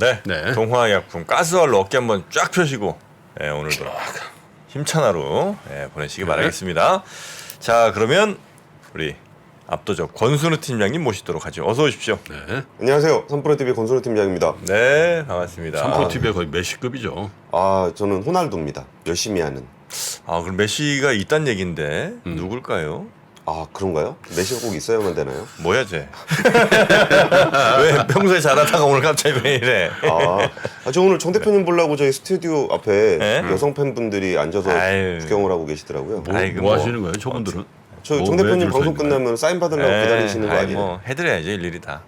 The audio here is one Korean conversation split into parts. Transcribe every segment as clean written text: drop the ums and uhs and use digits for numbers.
네, 네. 동화약품 가스알로 어깨 한번 쫙 펴시고 오늘도 힘찬 하루 보내시기 바라겠습니다. 자, 그러면 우리 압도적 권순우 팀장님 모시도록 하죠. 어서 오십시오. 네. 안녕하세요. 삼프로TV 권순우 팀장입니다. 네, 반갑습니다. 삼프로TV의 거의 메시급이죠. 저는 호날두입니다. 열심히 하는. 그럼 메시가 있단 얘긴데 누굴까요? 그런가요? 메시가 꼭 있어야만 되나요? 뭐야 쟤? 왜 평소에 잘하다가 오늘 갑자기 왜 이래? 저 오늘 정 대표님 보려고 저희 스튜디오 앞에 네? 여성 팬분들이 앉아서 아유. 구경을 하고 계시더라고요. 아이고, 뭐 하시는 거예요, 저분들은? 저 뭐 정 왜 대표님 줄 방송 서 있는 끝나면 사인 받으려고 기다리시는 거 아니에요? 뭐 해드려야죠, 일일이 다.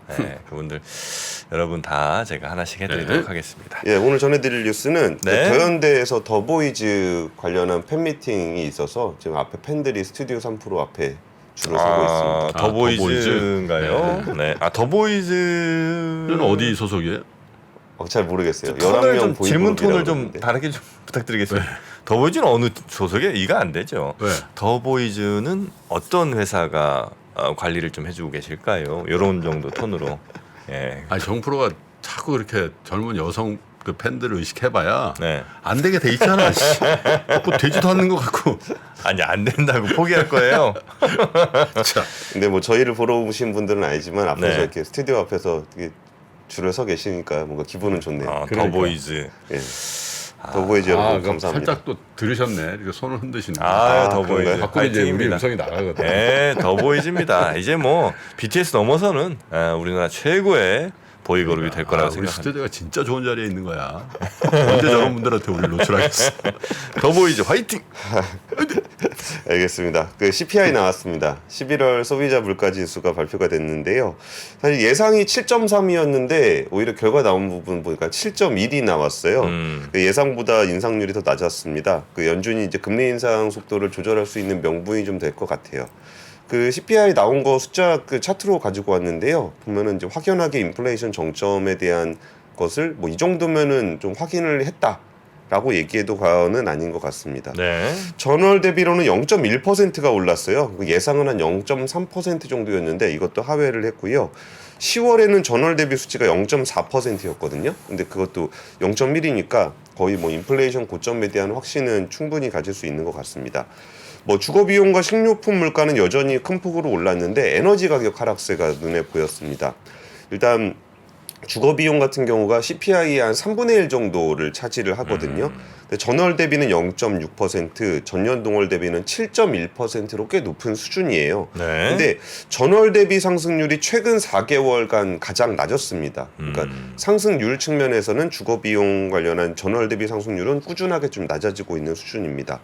그분들 여러분 다 제가 하나씩 해드리도록 네. 하겠습니다. 예, 오늘 전해드릴 뉴스는 네. 그 더현대에서 더보이즈 관련한 팬미팅이 있어서 지금 앞에 팬들이 스튜디오 3프로 앞에 줄을 서고 있습니다. 더보이즈인가요? 네. 더보이즈는 얘는 어디 소속이에요? 잘 모르겠어요. 톤을 11명 좀 질문 톤을 보이그룹이라고 좀 그러는데. 다르게 좀 부탁드리겠습니다. 더보이즈는 어느 소속이에요? 이거 안 되죠. 왜? 더보이즈는 어떤 회사가 관리를 좀 해주고 계실까요? 이런 정도 톤으로. 예. 아니 정프로가 자꾸 그렇게 젊은 여성 그 팬들을 의식해봐야 네. 안 되게 돼 있잖아. 씨. 뭐 되지도 않는 것 같고. 아니 안 된다고 포기할 거예요. 자, 근데 뭐 저희를 보러 오신 분들은 아니지만 앞에서 네. 이렇게 스튜디오 앞에서 이렇게 줄을 서 계시니까 뭔가 기분은 좋네요. 그러니까. 더보이즈. 예. 더보이즈 여러분 그럼 감사합니다. 살짝 또 들으셨네. 이렇게 손을 흔드시는. 더보이즈. 그런가요? 바꾸면 이제 우리 파이팅입니다. 음성이 나가거든. 네, 더보이즈입니다. 이제 뭐 BTS 넘어서는 우리나라 최고의 보이그룹이 될 거라고 우리 생각합니다. 스튜디오가 진짜 좋은 자리에 있는 거야. 언제 저런 분들한테 우리를 노출하겠어. 더보이즈 화이팅! 알겠습니다. 그 CPI 나왔습니다. 11월 소비자 물가 지수가 발표가 됐는데요. 사실 예상이 7.3이었는데 오히려 결과 나온 부분 보니까 7.1이 나왔어요. 그 예상보다 인상률이 더 낮았습니다. 그 연준이 이제 금리 인상 속도를 조절할 수 있는 명분이 좀 될 것 같아요. 그 CPI 나온 거 숫자 그 차트로 가지고 왔는데요. 보면은 이제 확연하게 인플레이션 정점에 대한 것을 뭐 이 정도면은 좀 확인을 했다라고 얘기해도 과언은 아닌 것 같습니다. 네. 전월 대비로는 0.1%가 올랐어요. 그 예상은 한 0.3% 정도였는데 이것도 하회를 했고요. 10월에는 전월 대비 수치가 0.4%였거든요. 근데 그것도 0.1이니까 거의 뭐 인플레이션 고점에 대한 확신은 충분히 가질 수 있는 것 같습니다. 뭐 주거 비용과 식료품 물가는 여전히 큰 폭으로 올랐는데 에너지 가격 하락세가 눈에 보였습니다. 일단 주거 비용 같은 경우가 CPI의 한 3분의 1 정도를 차지를 하거든요. 근데 전월 대비는 0.6%, 전년 동월 대비는 7.1%로 꽤 높은 수준이에요. 네. 근데 전월 대비 상승률이 최근 4개월간 가장 낮았습니다. 그러니까 상승률 측면에서는 주거 비용 관련한 전월 대비 상승률은 꾸준하게 좀 낮아지고 있는 수준입니다.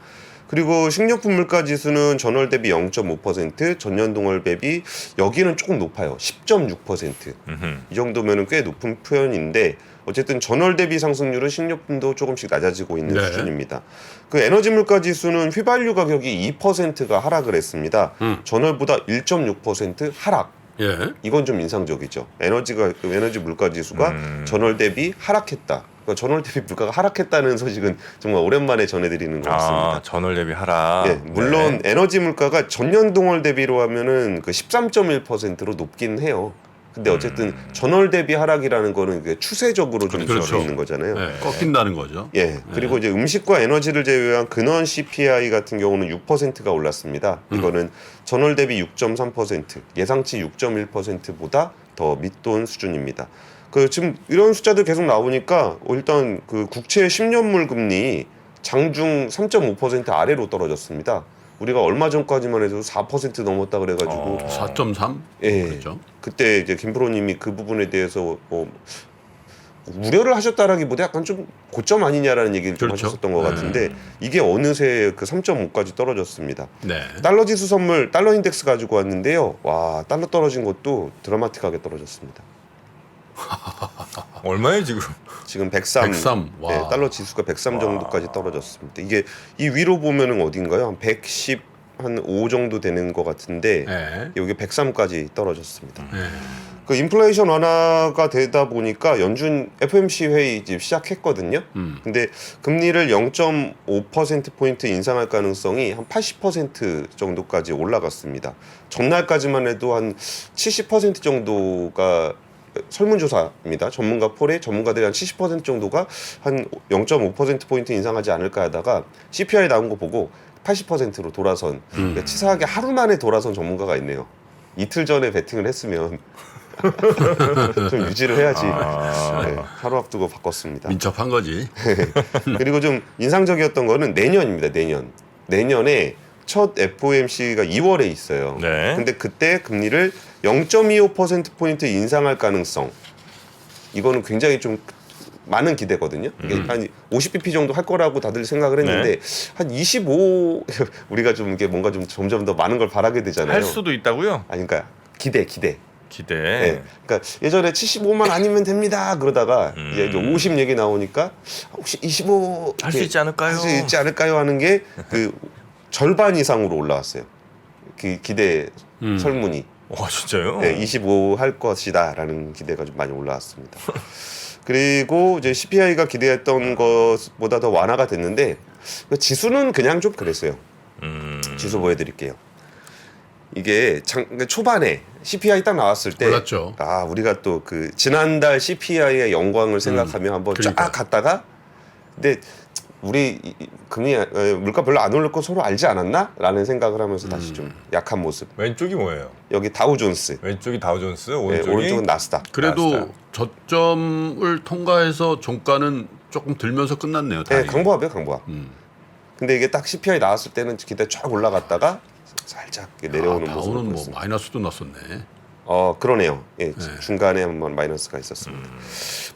그리고 식료품 물가 지수는 전월 대비 0.5%, 전년 동월 대비 여기는 조금 높아요. 10.6%. 이 정도면은 꽤 높은 표현인데 어쨌든 전월 대비 상승률은 식료품도 조금씩 낮아지고 있는 네. 수준입니다. 그 에너지 물가 지수는 휘발유 가격이 2%가 하락을 했습니다. 전월보다 1.6% 하락. 예. 이건 좀 인상적이죠. 에너지 물가 지수가 전월 대비 하락했다. 그러니까 전월 대비 물가가 하락했다는 소식은 정말 오랜만에 전해드리는 것 같습니다. 전월 대비 하락. 예, 물론 네. 에너지 물가가 전년 동월 대비로 하면은 그 13.1%로 높긴 해요. 근데 어쨌든 전월 대비 하락이라는 거는 그게 추세적으로 좀 그렇죠. 되어 있는 거잖아요. 네, 꺾인다는 거죠. 예, 그리고 이제 음식과 에너지를 제외한 근원 CPI 같은 경우는 6%가 올랐습니다. 이거는 전월 대비 6.3%, 예상치 6.1%보다 더 밑돈 수준입니다. 그 지금 이런 숫자들 계속 나오니까 일단 그 국채 10년물 금리 장중 3.5% 아래로 떨어졌습니다. 우리가 얼마 전까지만 해도 4% 넘었다 그래가지고 4.3? 예, 그렇죠. 그때 이제 김프로님이 그 부분에 대해서 뭐 우려를 하셨다라기보다 약간 좀 고점 아니냐라는 얘기를 좀 그렇죠. 하셨던 것 같은데 이게 어느새 그 3.5까지 떨어졌습니다. 네. 달러 지수 선물 달러 인덱스 가지고 왔는데요. 와, 달러 떨어진 것도 드라마틱하게 떨어졌습니다. 얼마예요 지금? 지금 103. 103. 와. 네, 달러 지수가 103 정도까지 떨어졌습니다. 이게 이 위로 보면은 어딘가요? 한 110, 한 5 정도 되는 것 같은데 네. 여기 103까지 떨어졌습니다. 네. 그 인플레이션 완화가 되다 보니까 연준 FOMC 회의 지금 시작했거든요. 근데 금리를 0.5%포인트 인상할 가능성이 한 80% 정도까지 올라갔습니다. 전날까지만 해도 한 70% 정도가 설문조사입니다. 전문가 폴에 전문가들이 한 70% 정도가 한 0.5%포인트 인상하지 않을까 하다가 CPI 나온 거 보고 80%로 돌아선 그러니까 치사하게 하루 만에 돌아선 전문가가 있네요. 이틀 전에 베팅을 했으면 좀 유지를 해야지. 네, 하루 앞두고 바꿨습니다. 민첩한 거지. 그리고 좀 인상적이었던 거는 내년입니다. 내년에 첫 FOMC가 2월에 있어요. 네. 근데 그때 금리를 0.25%포인트 인상할 가능성. 이거는 굉장히 좀 많은 기대거든요. 이게 한 50bp 정도 할 거라고 다들 생각을 했는데 한 25 우리가 좀 이게 뭔가 좀 점점 더 많은 걸 바라게 되잖아요. 할 수도 있다고요? 아니 그러니까 기대. 기대. 네. 그러니까 예전에 75만 아니면 됩니다. 그러다가 이제 50 얘기 나오니까 혹시 25 할 수 있지 않을까요? 할 수 있지 않을까요? 하는 게 그 절반 이상으로 올라왔어요. 그 기대 설문이. 와 진짜요? 네, 25 할 것이다라는 기대가 좀 많이 올라왔습니다. 그리고 이제 CPI가 기대했던 것보다 더 완화가 됐는데 지수는 그냥 좀 그랬어요. 지수 보여드릴게요. 이게 그러니까 초반에 CPI 딱 나왔을 때 올랐죠. 아 우리가 또 그 지난달 CPI의 영광을 생각하며 한번 그러니까. 쫙 갔다가 근데 우리 금리 물가 별로 안 오를 거 서로 알지 않았나?라는 생각을 하면서 다시 좀 약한 모습. 왼쪽이 뭐예요? 여기 다우존스, 왼쪽이 다우존스, 네, 오른쪽이 오른쪽은 나스닥. 그래도 나스닥. 저점을 통과해서 종가는 조금 들면서 끝났네요. 네, 다행히. 강보합이에요, 강보합. 근데 이게 딱 CPI 나왔을 때는 기대 쫙 올라갔다가 살짝 이렇게 내려오는 모습을 다우는 뭐 보였습니다. 마이너스도 났었네. 그러네요. 예, 중간에 한번 마이너스가 있었습니다.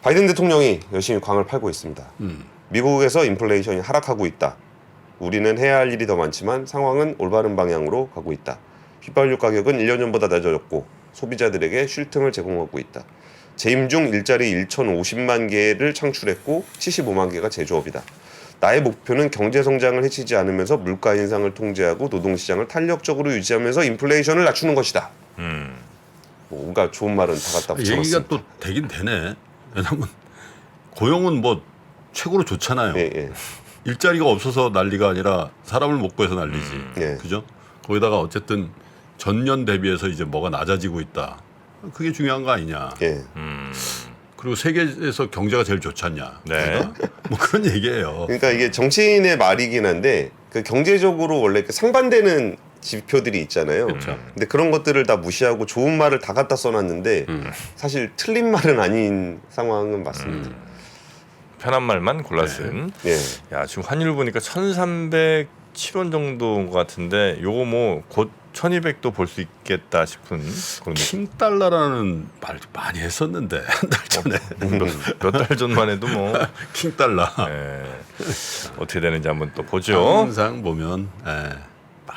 바이든 대통령이 열심히 광을 팔고 있습니다. 미국에서 인플레이션이 하락하고 있다. 우리는 해야 할 일이 더 많지만 상황은 올바른 방향으로 가고 있다. 휘발유 가격은 1년 전보다 낮아졌고 소비자들에게 쉴 틈을 제공하고 있다. 재임 중 일자리 1,050만 개를 창출했고 75만 개가 제조업이다. 나의 목표는 경제 성장을 해치지 않으면서 물가 인상을 통제하고 노동시장을 탄력적으로 유지하면서 인플레이션을 낮추는 것이다. 뭔가 좋은 말은 다 갖다 붙여놨습니다. 얘기가 또 되긴 되네. 왜냐면 고용은 뭐 최고로 좋잖아요. 예, 예. 일자리가 없어서 난리가 아니라 사람을 못 구해서 난리지. 예. 그죠? 거기다가 어쨌든 전년 대비해서 이제 뭐가 낮아지고 있다. 그게 중요한 거 아니냐. 예. 그리고 세계에서 경제가 제일 좋지 않냐. 네. 그러니까 뭐 그런 얘기예요. 그러니까 이게 정치인의 말이긴 한데 그 경제적으로 원래 그 상반되는 지표들이 있잖아요. 그렇죠. 근데 그런 것들을 다 무시하고 좋은 말을 다 갖다 써놨는데 사실 틀린 말은 아닌 상황은 맞습니다. 편한 말만 골라 쓴. 예. 야 지금 환율 보니까 1,307원 정도인 것 같은데 요거 뭐 곧 1,200도 볼 수 있겠다 싶은 그런 느낌. 킹달러라는 말 많이 했었는데 한 달 전에 몇 달 전만 해도 뭐 킹달러. 예. 어떻게 되는지 한번 또 보죠. 항상 보면 막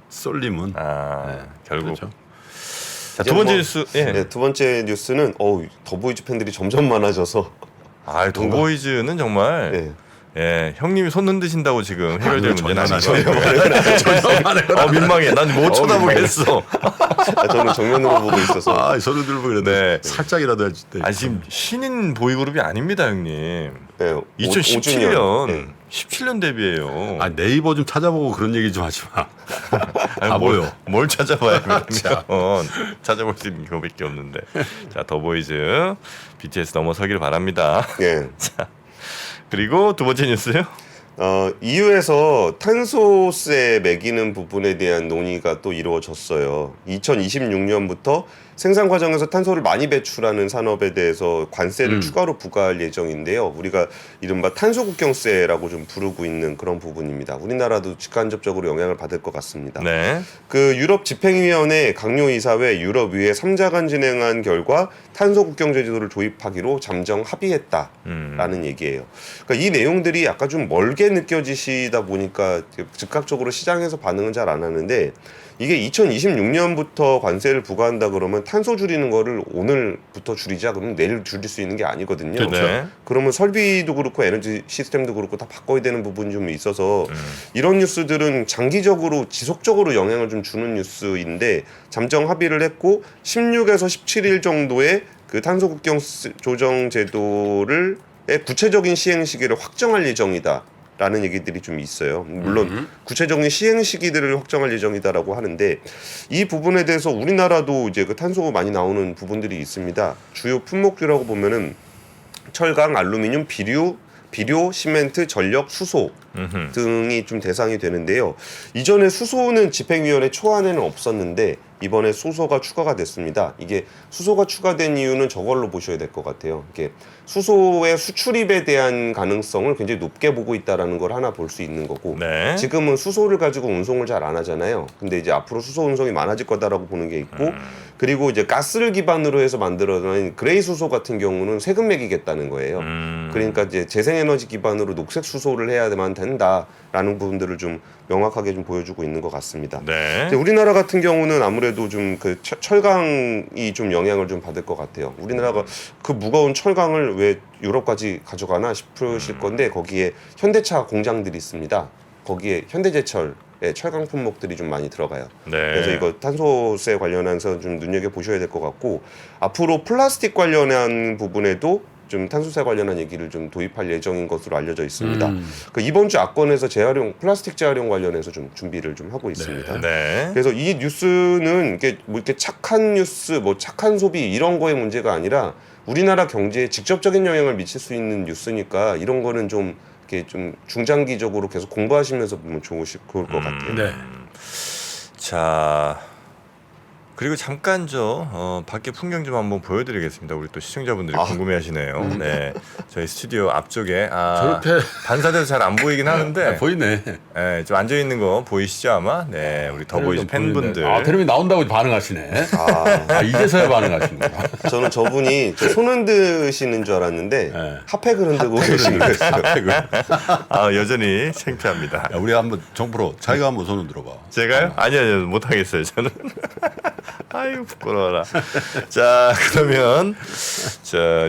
쏠림은 결국 그렇죠. 자, 두 번째 이제 뉴스. 예. 네, 두 번째 뉴스는 더보이즈 팬들이 점점 많아져서 더보이즈는 정말 예. 예, 형님이 손 흔드신다고 지금 해결될 문제는 아니죠. 민망해. 난 못 쳐다보겠어. 저는 정면으로 보고 있어서 아, 소리 들고 그랬는데 네. 살짝이라도 해줄 때. 지금 신인 보이그룹이 아닙니다, 형님. 네, 2017년, 네. 17년 데뷔예요. 네이버 좀 찾아보고 그런 얘기 좀 하지 마. 바보요. 뭘 찾아봐야 그러면 찾아볼 수 있는 거밖에 없는데. 자, 더보이즈 BTS 넘어서길 바랍니다. 예. 그리고 두 번째 뉴스요. EU에서 탄소세 매기는 부분에 대한 논의가 또 이루어졌어요. 2026년부터 생산 과정에서 탄소를 많이 배출하는 산업에 대해서 관세를 추가로 부과할 예정인데요. 우리가 이른바 탄소국경세라고 좀 부르고 있는 그런 부분입니다. 우리나라도 직간접적으로 영향을 받을 것 같습니다. 네. 그 유럽 집행위원회 강요이사회 유럽위에 3자간 진행한 결과 탄소국경 제도를 도입하기로 잠정 합의했다라는 얘기예요. 그러니까 이 내용들이 약간 좀 멀게 느껴지시다 보니까 즉각적으로 시장에서 반응은 잘 안 하는데 이게 2026년부터 관세를 부과한다 그러면 탄소 줄이는 거를 오늘부터 줄이자 그러면 내일 줄일 수 있는 게 아니거든요. 네. 그러면 설비도 그렇고 에너지 시스템도 그렇고 다 바꿔야 되는 부분이 좀 있어서 이런 뉴스들은 장기적으로 지속적으로 영향을 좀 주는 뉴스인데 잠정 합의를 했고 16에서 17일 정도의 그 탄소 국경 조정 제도를 구체적인 시행 시기를 확정할 예정이다. 라는 얘기들이 좀 있어요. 물론 구체적인 시행 시기들을 확정할 예정이다라고 하는데 이 부분에 대해서 우리나라도 이제 그 탄소 많이 나오는 부분들이 있습니다. 주요 품목이라고 보면은 철강, 알루미늄, 비료, 시멘트, 전력, 수소 등이 좀 대상이 되는데요. 이전에 수소는 집행위원회 초안에는 없었는데 이번에 수소가 추가가 됐습니다. 이게 수소가 추가된 이유는 저걸로 보셔야 될 것 같아요. 이게 수소의 수출입에 대한 가능성을 굉장히 높게 보고 있다라는 걸 하나 볼 수 있는 거고 네. 지금은 수소를 가지고 운송을 잘 안 하잖아요. 근데 이제 앞으로 수소 운송이 많아질 거다라고 보는 게 있고 그리고 이제 가스를 기반으로 해서 만들어낸 그레이 수소 같은 경우는 세금 매기겠다는 거예요. 그러니까 이제 재생에너지 기반으로 녹색 수소를 해야만 된다라는 부분들을 좀 명확하게 좀 보여주고 있는 것 같습니다. 네. 이제 우리나라 같은 경우는 아무래도 좀 그 철강이 좀 영향을 좀 받을 것 같아요. 우리나라가 그 무거운 철강을 왜 유럽까지 가져가나 싶으실 건데 거기에 현대차 공장들이 있습니다. 거기에 현대제철의 철강 품목들이 좀 많이 들어가요. 네. 그래서 이거 탄소세 관련해서 좀 눈여겨 보셔야 될 것 같고 앞으로 플라스틱 관련한 부분에도 좀 탄소세 관련한 얘기를 좀 도입할 예정인 것으로 알려져 있습니다. 그 이번 주 압권에서 재활용 플라스틱 재활용 관련해서 좀 준비를 좀 하고 있습니다. 네. 그래서 이 뉴스는 이게 뭐 이렇게 착한 뉴스, 뭐 착한 소비 이런 거의 문제가 아니라 우리나라 경제에 직접적인 영향을 미칠 수 있는 뉴스니까 이런 거는 좀 이렇게 좀 중장기적으로 계속 공부하시면서 보면 좋을 것 같아요. 네. 자, 그리고 잠깐 밖에 풍경 좀 한번 보여드리겠습니다. 우리 또 시청자분들이 궁금해하시네요. 네, 저희 스튜디오 앞쪽에 저렇게 반사돼서 잘 안 보이긴 하는데 보이네. 네, 좀 앉아 있는 거 보이시죠 아마? 네, 우리 더보이즈 팬분들. 아, 테레비 나온다고 반응하시네. 이제서야 반응하시는구나. 저는 저분이 손 흔드시는 줄 알았는데 네. 핫팩을 흔들고 계시는 거예요. 여전히 창피합니다. 야, 우리 한번 정프로 자기가 한번 손을 들어봐. 제가요? 아니요, 못하겠어요 저는. 아유 부끄러워라. 자, 그러면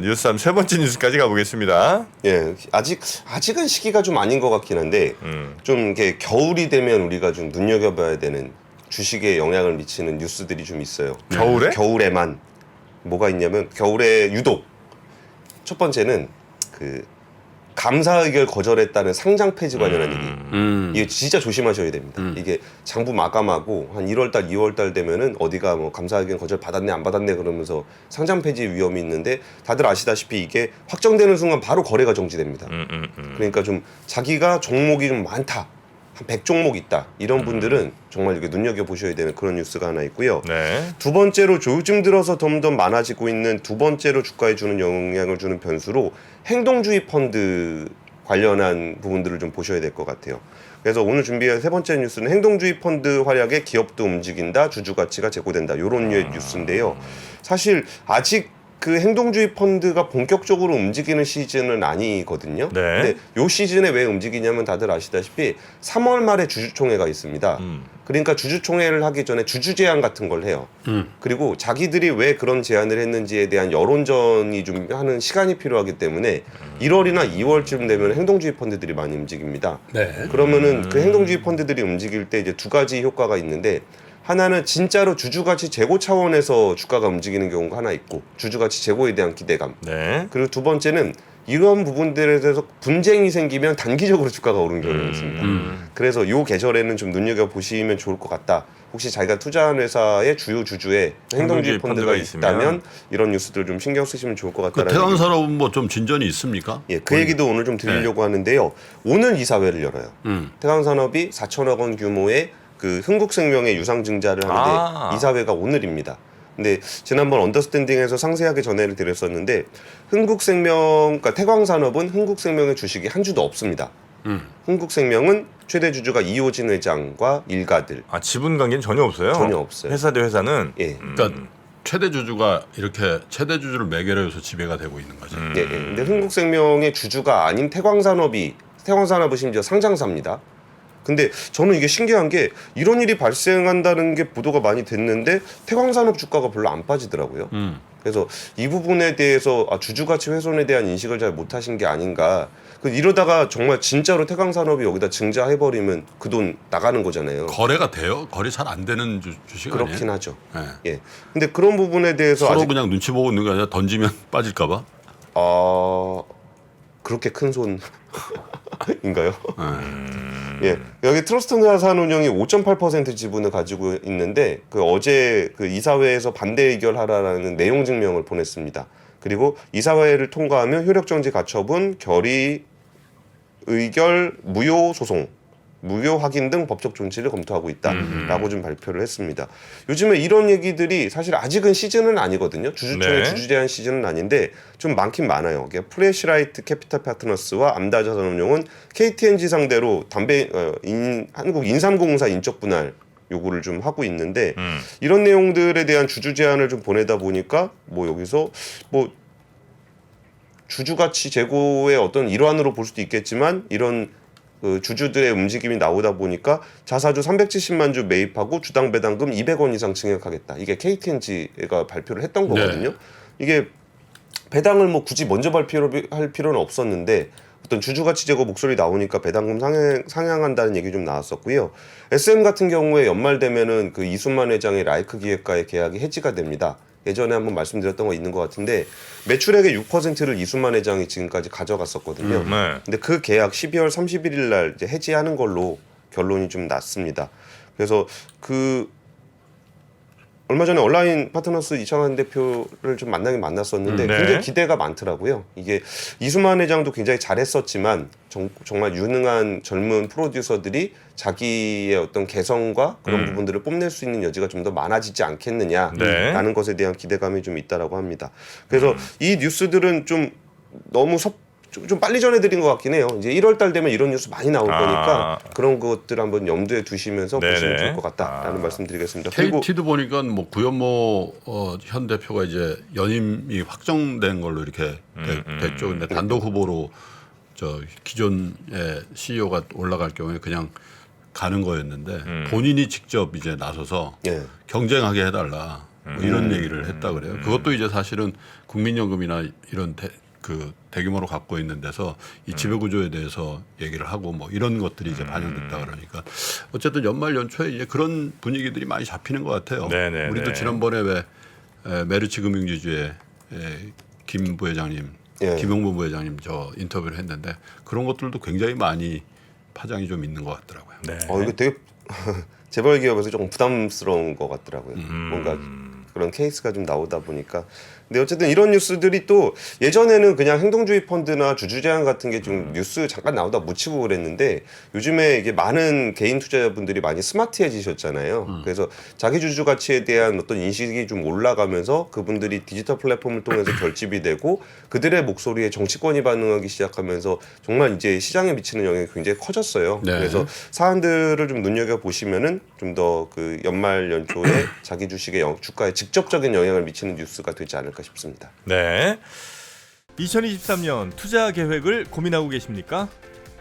뉴스 세 번째 뉴스까지 가보겠습니다. 예, 아직은 시기가 좀 아닌 것 같긴 한데 좀 이렇게 겨울이 되면 우리가 좀 눈여겨봐야 되는 주식에 영향을 미치는 뉴스들이 좀 있어요. 겨울에? 겨울에만 뭐가 있냐면 겨울에 유독 첫 번째는 그 감사의결 거절했다는 상장 폐지 관련한 얘기. 이게 진짜 조심하셔야 됩니다. 이게 장부 마감하고 한 1월달, 2월달 되면은 어디가 뭐 감사의견 거절 받았네 안 받았네 그러면서 상장 폐지 위험이 있는데 다들 아시다시피 이게 확정되는 순간 바로 거래가 정지됩니다. 그러니까 좀 자기가 종목이 좀 많다. 한 100종목 있다. 이런 분들은 정말 이렇게 눈여겨보셔야 되는 그런 뉴스가 하나 있고요. 네. 두 번째로 요즘 들어서 점점 많아지고 있는 두 번째로 주가에 주는 영향을 주는 변수로 행동주의 펀드 관련한 부분들을 좀 보셔야 될 것 같아요. 그래서 오늘 준비한 세 번째 뉴스는 행동주의 펀드 활약에 기업도 움직인다, 주주 가치가 제고된다. 이런 류의 뉴스인데요. 사실 아직 그 행동주의 펀드가 본격적으로 움직이는 시즌은 아니거든요. 네. 근데 요 시즌에 왜 움직이냐면 다들 아시다시피 3월 말에 주주총회가 있습니다. 그러니까 주주총회를 하기 전에 주주 제안 같은 걸 해요. 그리고 자기들이 왜 그런 제안을 했는지에 대한 여론전이 좀 하는 시간이 필요하기 때문에 1월이나 2월쯤 되면 행동주의 펀드들이 많이 움직입니다. 네. 그러면은 그 행동주의 펀드들이 움직일 때 이제 두 가지 효과가 있는데 하나는 진짜로 주주가치 제고 차원에서 주가가 움직이는 경우가 하나 있고 주주가치 제고에 대한 기대감. 네. 그리고 두 번째는 이런 부분들에 대해서 분쟁이 생기면 단기적으로 주가가 오르는 경우가 있습니다. 그래서 이 계절에는 좀 눈여겨보시면 좋을 것 같다. 혹시 자기가 투자한 회사의 주요 주주에 행동주의 펀드가 있다면 이런 뉴스들 좀 신경 쓰시면 좋을 것 그 같다는 태광산업은 뭐 좀 진전이 있습니까? 예, 그 얘기도 오늘 좀 드리려고 하는데요. 오늘 이사회를 열어요. 태광산업이 4천억 원 규모의 그 흥국생명의 유상증자를 하는데 이사회가 오늘입니다. 근데 지난번 언더스탠딩에서 상세하게 전해를 드렸었는데 흥국생명, 그러니까 태광산업은 흥국생명의 주식이 한 주도 없습니다. 흥국생명은 최대 주주가 이호진 회장과 일가들. 지분 관계는 전혀 없어요. 전혀 없어요. 회사 대 회사는. 예. 그러니까 최대 주주가 이렇게 최대 주주를 매개로 해서 지배가 되고 있는 거죠. 예, 예. 근데 흥국생명의 주주가 아닌 태광산업은 심지어 상장사입니다. 근데 저는 이게 신기한 게 이런 일이 발생한다는 게 보도가 많이 됐는데 태광산업 주가가 별로 안 빠지더라고요. 그래서 이 부분에 대해서 주주가치 훼손에 대한 인식을 잘 못하신 게 아닌가. 이러다가 정말 진짜로 태광산업이 여기다 증자해버리면 그 돈 나가는 거잖아요. 거래가 돼요? 거래 잘 안 되는 주식 아니에요? 그렇긴 하죠. 네. 예. 근데 그런 부분에 대해서 서로 아직 그냥 눈치 보고 있는 게 아니라 던지면 빠질까 봐? 그렇게 큰 손 인가요? 예, 여기 트러스트 자산운용이 5.8% 지분을 가지고 있는데 그 어제 그 이사회에서 반대 의결하라는 내용 증명을 보냈습니다. 그리고 이사회를 통과하면 효력정지 가처분, 결의, 의결, 무효 소송, 무효 확인 등 법적 존치를 검토하고 있다라고 좀 발표를 했습니다. 요즘에 이런 얘기들이 사실 아직은 시즌은 아니거든요. 주주총회 네. 주주 제한 시즌은 아닌데 좀 많긴 많아요. 프레시라이트 캐피탈 파트너스와 암다자산운용은 KTNG 상대로 한국 인삼공사 인적 분할 요구를 좀 하고 있는데 이런 내용들에 대한 주주 제안을 좀 보내다 보니까 뭐 여기서 뭐 주주 가치 제고의 어떤 일환으로 볼 수도 있겠지만 이런 그 주주들의 움직임이 나오다 보니까 자사주 370만 주 매입하고 주당 배당금 200원 이상 증액하겠다. 이게 KTNG가 발표를 했던 거거든요. 이게 배당을 뭐 굳이 먼저 할 필요는 없었는데 어떤 주주 가치 제고 목소리 나오니까 배당금 상향한다는 얘기 좀 나왔었고요. SM 같은 경우에 연말 되면은 그 이순만 회장의 라이크 기획과의 계약이 해지가 됩니다. 예전에 한번 말씀드렸던 거 있는 것 같은데 매출액의 6%를 이순만 회장이 지금까지 가져갔었거든요. 네. 근데 그 계약 12월 31일 날 이제 해지하는 걸로 결론이 좀 났습니다. 그래서 그 얼마 전에 온라인 파트너스 이창환 대표를 좀 만나긴 만났었는데 네. 굉장히 기대가 많더라고요. 이게 이수만 회장도 굉장히 잘했었지만 정말 유능한 젊은 프로듀서들이 자기의 어떤 개성과 그런 부분들을 뽐낼 수 있는 여지가 좀 더 많아지지 않겠느냐라는 네. 것에 대한 기대감이 좀 있다라고 합니다. 그래서 이 뉴스들은 좀 너무 좀 빨리 전해드린 것 같긴 해요. 이제 1월달 되면 이런 뉴스 많이 나올 거니까 그런 것들 한번 염두에 두시면서 네네. 보시면 좋을 것 같다라는 말씀드리겠습니다. 그리고 KT도 보니까 뭐 구현모 현 대표가 이제 연임이 확정된 걸로 이렇게 됐죠. 근데 단독 후보로 저 기존의 CEO가 올라갈 경우에 그냥 가는 거였는데 본인이 직접 이제 나서서 예. 경쟁하게 해달라 뭐 이런 얘기를 했다 그래요. 그것도 이제 사실은 국민연금이나 이런 대규모로 갖고 있는 데서 이 지배구조에 대해서 얘기를 하고 뭐 이런 것들이 이제 반영됐다 그러니까 어쨌든 연말 연초에 이제 그런 분위기들이 많이 잡히는 것 같아요. 네네네. 우리도 지난번에 왜 메르츠 금융지주의 김 부회장님, 예. 김용범 부회장님 저 인터뷰를 했는데 그런 것들도 굉장히 많이 파장이 좀 있는 것 같더라고요. 네. 이거 되게 재벌 기업에서 조금 부담스러운 것 같더라고요. 뭔가 그런 케이스가 좀 나오다 보니까. 근데 어쨌든 이런 뉴스들이 또 예전에는 그냥 행동주의 펀드나 주주 제한 같은 게 좀 뉴스 잠깐 나오다 묻히고 그랬는데 요즘에 이게 많은 개인 투자자분들이 많이 스마트해지셨잖아요. 그래서 자기 주주 가치에 대한 어떤 인식이 좀 올라가면서 그분들이 디지털 플랫폼을 통해서 결집이 되고 그들의 목소리에 정치권이 반응하기 시작하면서 정말 이제 시장에 미치는 영향이 굉장히 커졌어요. 네. 그래서 사안들을 좀 눈여겨 보시면은 좀 더 그 연말 연초에 자기 주식의 주가에 직접적인 영향을 미치는 뉴스가 되지 않을까 싶습니다. 네. 2023년 투자 계획을 고민하고 계십니까?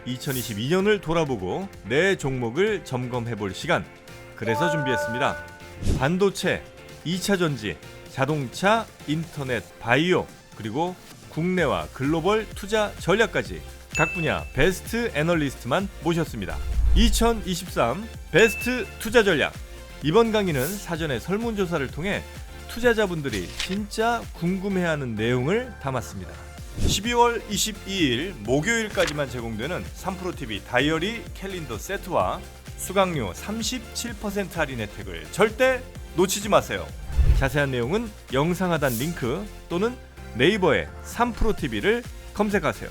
2022년을 돌아보고 내 종목을 점검해 볼 시간. 그래서 준비했습니다. 반도체, 2차 전지, 자동차, 인터넷, 바이오, 그리고 국내와 글로벌 투자 전략까지 각 분야 베스트 애널리스트만 모셨습니다. 2023 베스트 투자 전략. 이번 강의는 사전에 설문조사를 통해 투자자분들이 진짜 궁금해하는 내용을 담았습니다. 12월 22일 목요일까지만 제공되는 3프로TV 다이어리 캘린더 세트와 수강료 37% 할인 혜택을 절대 놓치지 마세요. 자세한 내용은 영상 하단 링크 또는 네이버에 3프로TV를 검색하세요.